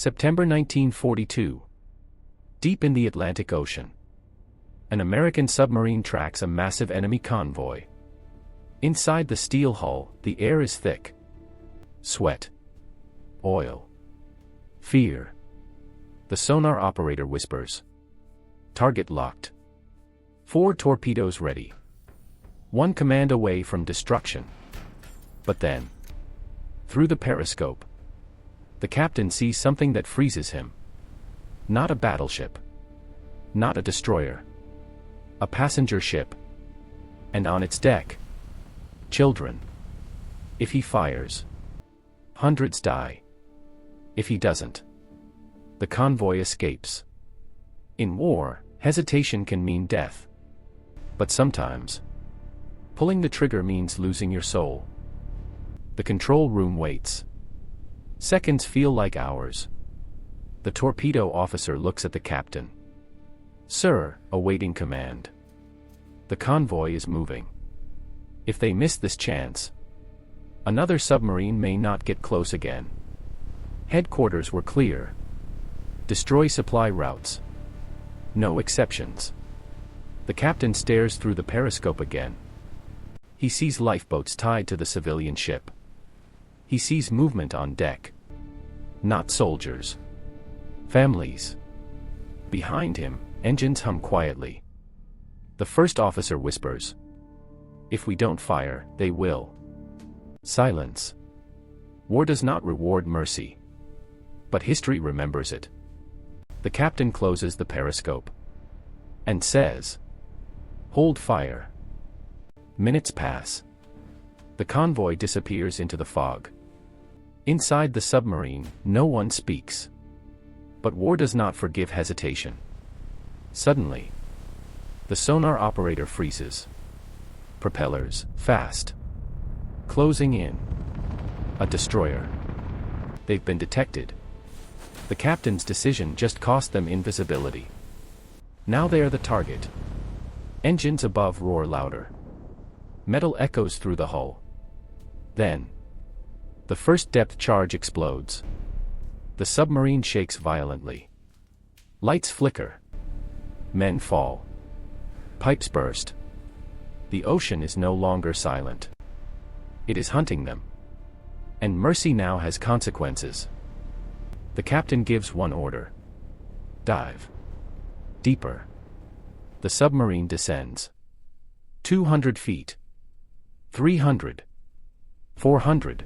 September 1942. Deep in the Atlantic Ocean, an American submarine tracks a massive enemy convoy. Inside the steel hull, the air is thick. Sweat. Oil. Fear. The sonar operator whispers. Target locked. 4 torpedoes ready. 1 command away from destruction. But then, through the periscope, the captain sees something that freezes him. Not a battleship. Not a destroyer. A passenger ship. And on its deck, children. If he fires, hundreds die. If he doesn't, the convoy escapes. In war, hesitation can mean death. But sometimes, pulling the trigger means losing your soul. The control room waits. Seconds feel like hours. The torpedo officer looks at the captain. Sir, awaiting command. The convoy is moving. If they miss this chance, another submarine may not get close again. Headquarters were clear. Destroy supply routes. No exceptions. The captain stares through the periscope again. He sees lifeboats tied to the civilian ship. He sees movement on deck. Not soldiers. Families. Behind him, engines hum quietly. The first officer whispers. If we don't fire, they will. Silence. War does not reward mercy. But history remembers it. The captain closes the periscope. And says. Hold fire. Minutes pass. The convoy disappears into the fog. Inside the submarine, no one speaks. But war does not forgive hesitation. Suddenly, the sonar operator freezes. Propellers, fast. Closing in. A destroyer. They've been detected. The captain's decision just cost them invisibility. Now they are the target. Engines above roar louder. Metal echoes through the hull. Then, the first depth charge explodes. The submarine shakes violently. Lights flicker. Men fall. Pipes burst. The ocean is no longer silent. It is hunting them. And mercy now has consequences. The captain gives one order. Dive. Deeper. The submarine descends. 200 feet. 300. 400.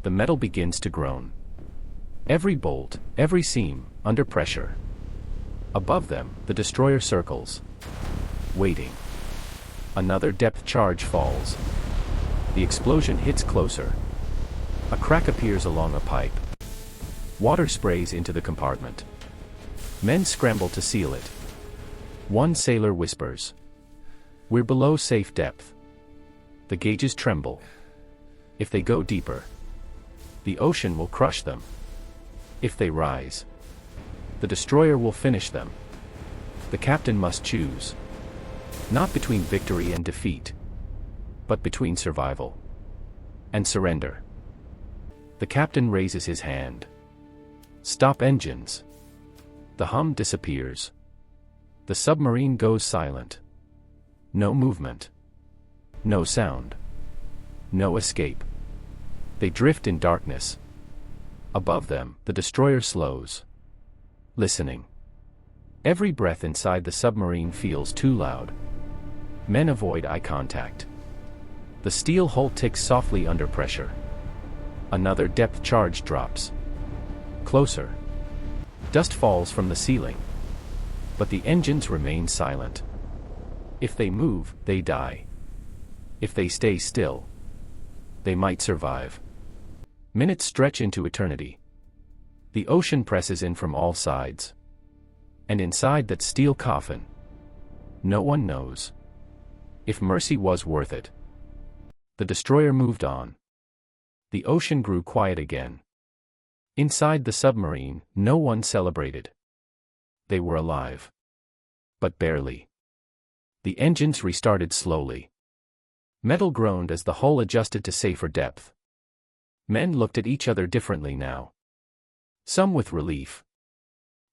The metal begins to groan. Every bolt, every seam, under pressure. Above them, the destroyer circles. Waiting. Another depth charge falls. The explosion hits closer. A crack appears along a pipe. Water sprays into the compartment. Men scramble to seal it. One sailor whispers. We're below safe depth. The gauges tremble. If they go deeper, the ocean will crush them. If they rise, the destroyer will finish them. The captain must choose. Not between victory and defeat, but between survival and surrender. The captain raises his hand. Stop engines. The hum disappears. The submarine goes silent. No movement. No sound. No escape. They drift in darkness. Above them, the destroyer slows. Listening. Every breath inside the submarine feels too loud. Men avoid eye contact. The steel hull ticks softly under pressure. Another depth charge drops. Closer. Dust falls from the ceiling. But the engines remain silent. If they move, they die. If they stay still, they might survive. Minutes stretch into eternity. The ocean presses in from all sides. And inside that steel coffin, no one knows if mercy was worth it. The destroyer moved on. The ocean grew quiet again. Inside the submarine, no one celebrated. They were alive. But barely. The engines restarted slowly. Metal groaned as the hull adjusted to safer depth. Men looked at each other differently now. Some with relief.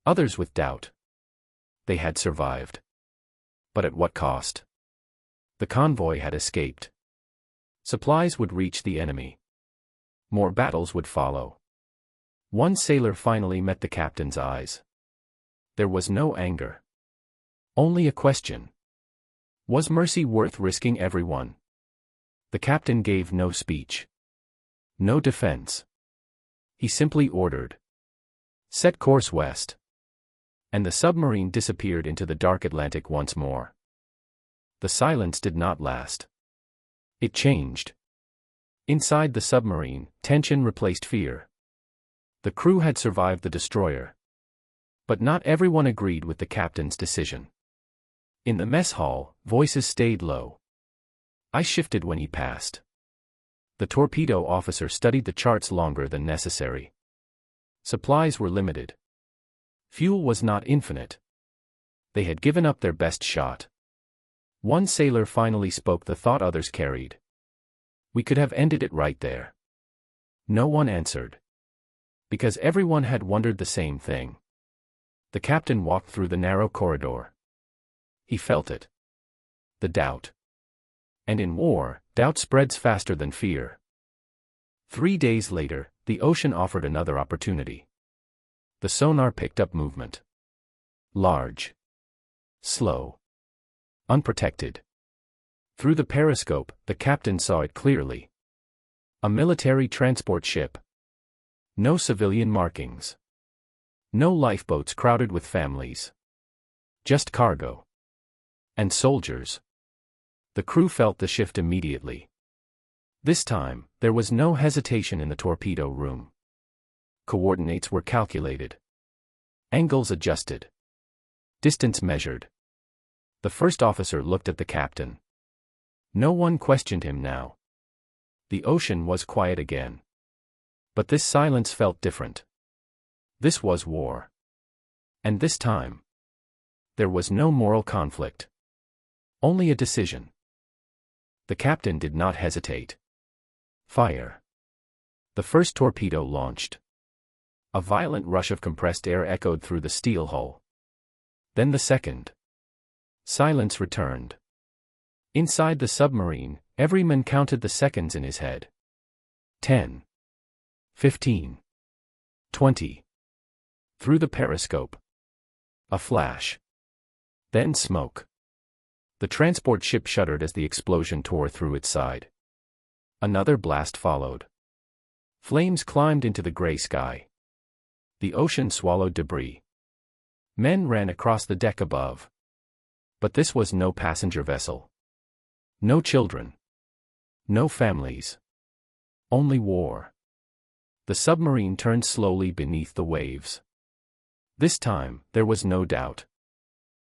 Others with doubt. They had survived. But at what cost? The convoy had escaped. Supplies would reach the enemy. More battles would follow. One sailor finally met the captain's eyes. There was no anger. Only a question. Was mercy worth risking everyone? The captain gave no speech. No defense. He simply ordered. Set course west. And the submarine disappeared into the dark Atlantic once more. The silence did not last. It changed. Inside the submarine, tension replaced fear. The crew had survived the destroyer. But not everyone agreed with the captain's decision. In the mess hall, voices stayed low. I shifted when he passed. The torpedo officer studied the charts longer than necessary. Supplies were limited. Fuel was not infinite. They had given up their best shot. One sailor finally spoke the thought others carried. We could have ended it right there. No one answered. Because everyone had wondered the same thing. The captain walked through the narrow corridor. He felt it. The doubt. And in war, doubt spreads faster than fear. 3 days later, the ocean offered another opportunity. The sonar picked up movement. Large. Slow. Unprotected. Through the periscope, the captain saw it clearly. A military transport ship. No civilian markings. No lifeboats crowded with families. Just cargo. And soldiers. The crew felt the shift immediately. This time, there was no hesitation in the torpedo room. Coordinates were calculated. Angles adjusted. Distance measured. The first officer looked at the captain. No one questioned him now. The ocean was quiet again. But this silence felt different. This was war. And this time, there was no moral conflict. Only a decision. The captain did not hesitate. Fire. The first torpedo launched. A violent rush of compressed air echoed through the steel hull. Then the second. Silence returned. Inside the submarine, every man counted the seconds in his head. 10. 15. 20. Through the periscope. A flash. Then smoke. The transport ship shuddered as the explosion tore through its side. Another blast followed. Flames climbed into the gray sky. The ocean swallowed debris. Men ran across the deck above. But this was no passenger vessel. No children. No families. Only war. The submarine turned slowly beneath the waves. This time, there was no doubt.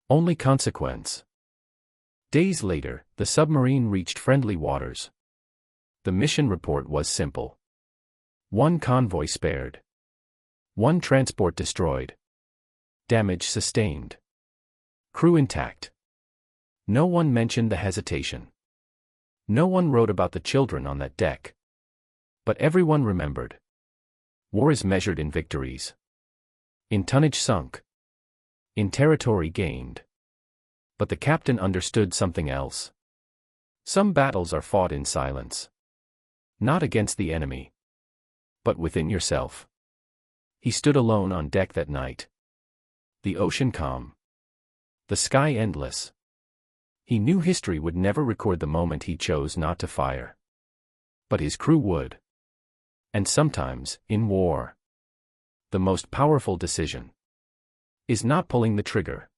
Only consequence. Days later, the submarine reached friendly waters. The mission report was simple. 1 convoy spared. 1 transport destroyed. Damage sustained. Crew intact. No one mentioned the hesitation. No one wrote about the children on that deck. But everyone remembered. War is measured in victories. In tonnage sunk. In territory gained. But the captain understood something else. Some battles are fought in silence. Not against the enemy. But within yourself. He stood alone on deck that night. The ocean calm. The sky endless. He knew history would never record the moment he chose not to fire. But his crew would. And sometimes, in war, the most powerful decision is not pulling the trigger.